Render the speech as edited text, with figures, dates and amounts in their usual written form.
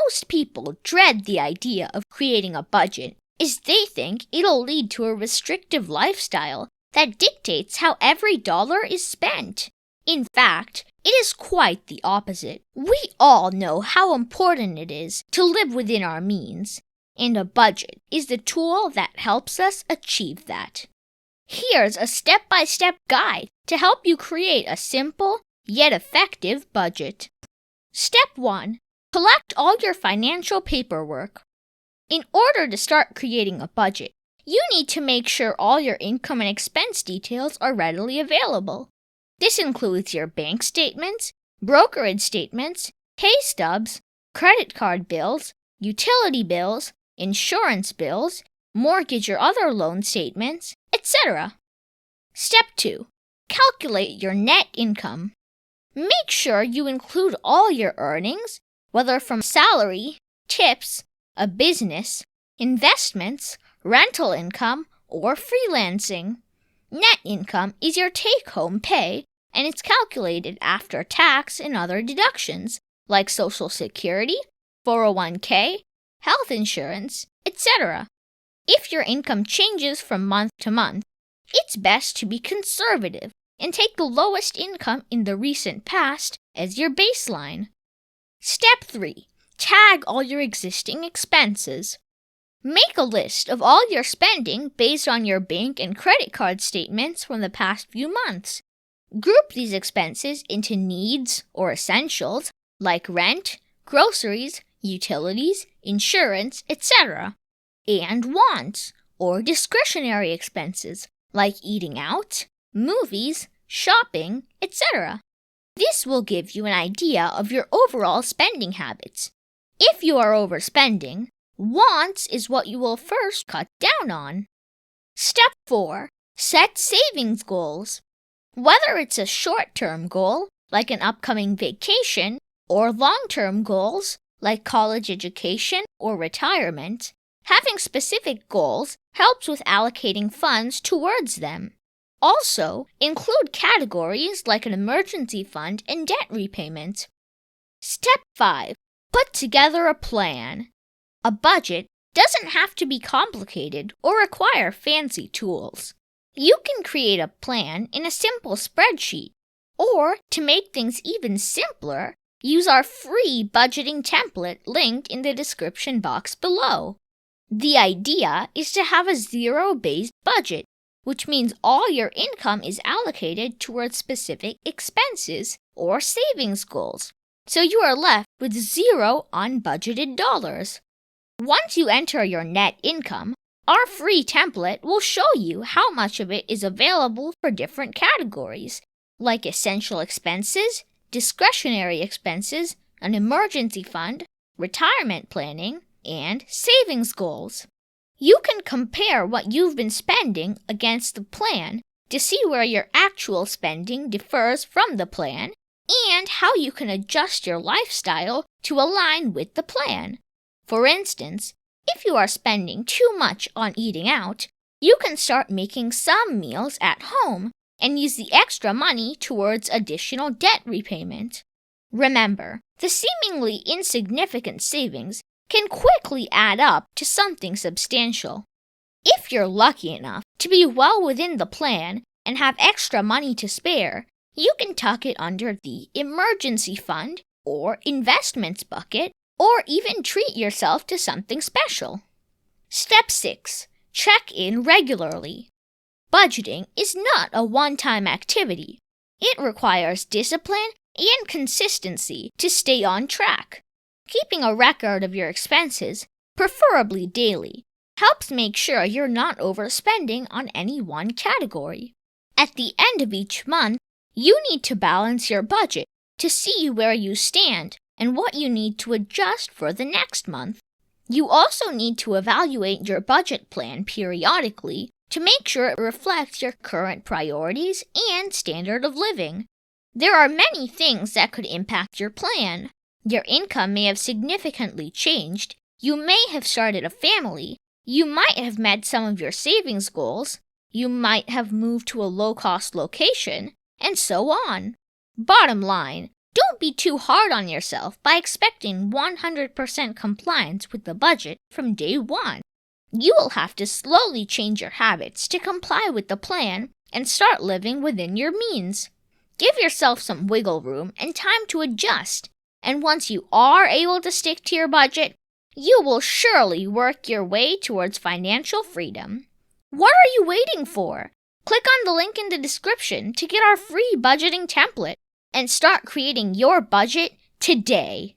Most people dread the idea of creating a budget, as they think it'll lead to a restrictive lifestyle that dictates how every dollar is spent. In fact, it is quite the opposite. We all know how important it is to live within our means, and a budget is the tool that helps us achieve that. Here's a step-by-step guide to help you create a simple yet effective budget. Step 1. Collect all your financial paperwork. In order to start creating a budget, you need to make sure all your income and expense details are readily available. This includes your bank statements, brokerage statements, pay stubs, credit card bills, utility bills, insurance bills, mortgage or other loan statements, etc. Step 2. Calculate your net income. Make sure you include all your earnings, whether from salary, tips, a business, investments, rental income, or freelancing. Net income is your take-home pay, and it's calculated after tax and other deductions, like Social Security, 401k, health insurance, etc. If your income changes from month to month, it's best to be conservative and take the lowest income in the recent past as your baseline. Step 3. Tag all your existing expenses. Make a list of all your spending based on your bank and credit card statements from the past few months. Group these expenses into needs or essentials like rent, groceries, utilities, insurance, etc., and wants or discretionary expenses like eating out, movies, shopping, etc. This will give you an idea of your overall spending habits. If you are overspending, wants is what you will first cut down on. Step 4. Set savings goals. Whether it's a short-term goal, like an upcoming vacation, or long-term goals, like college education or retirement, having specific goals helps with allocating funds towards them. Also, include categories like an emergency fund and debt repayment. Step 5. Put together a plan. A budget doesn't have to be complicated or require fancy tools. You can create a plan in a simple spreadsheet, or to make things even simpler, use our free budgeting template linked in the description box below. The idea is to have a zero-based budget, which means all your income is allocated towards specific expenses or savings goals, so you are left with zero unbudgeted dollars. Once you enter your net income, our free template will show you how much of it is available for different categories, like essential expenses, discretionary expenses, an emergency fund, retirement planning, and savings goals. You can compare what you've been spending against the plan to see where your actual spending differs from the plan and how you can adjust your lifestyle to align with the plan. For instance, if you are spending too much on eating out, you can start making some meals at home and use the extra money towards additional debt repayment. Remember, the seemingly insignificant savings can quickly add up to something substantial. If you're lucky enough to be well within the plan and have extra money to spare, you can tuck it under the emergency fund or investments bucket, or even treat yourself to something special. Step 6. Check in regularly. Budgeting is not a one-time activity. It requires discipline and consistency to stay on track. Keeping a record of your expenses, preferably daily, helps make sure you're not overspending on any one category. At the end of each month, you need to balance your budget to see where you stand and what you need to adjust for the next month. You also need to evaluate your budget plan periodically to make sure it reflects your current priorities and standard of living. There are many things that could impact your plan. Your income may have significantly changed. You may have started a family. You might have met some of your savings goals. You might have moved to a low-cost location, and so on. Bottom line, Don't be too hard on yourself by expecting 100% compliance with the budget from day one. You will have to slowly change your habits to comply with the plan and start living within your means. Give yourself some wiggle room and time to adjust, and once you are able to stick to your budget, you will surely work your way towards financial freedom. What are you waiting for? Click on the link in the description to get our free budgeting template and start creating your budget today.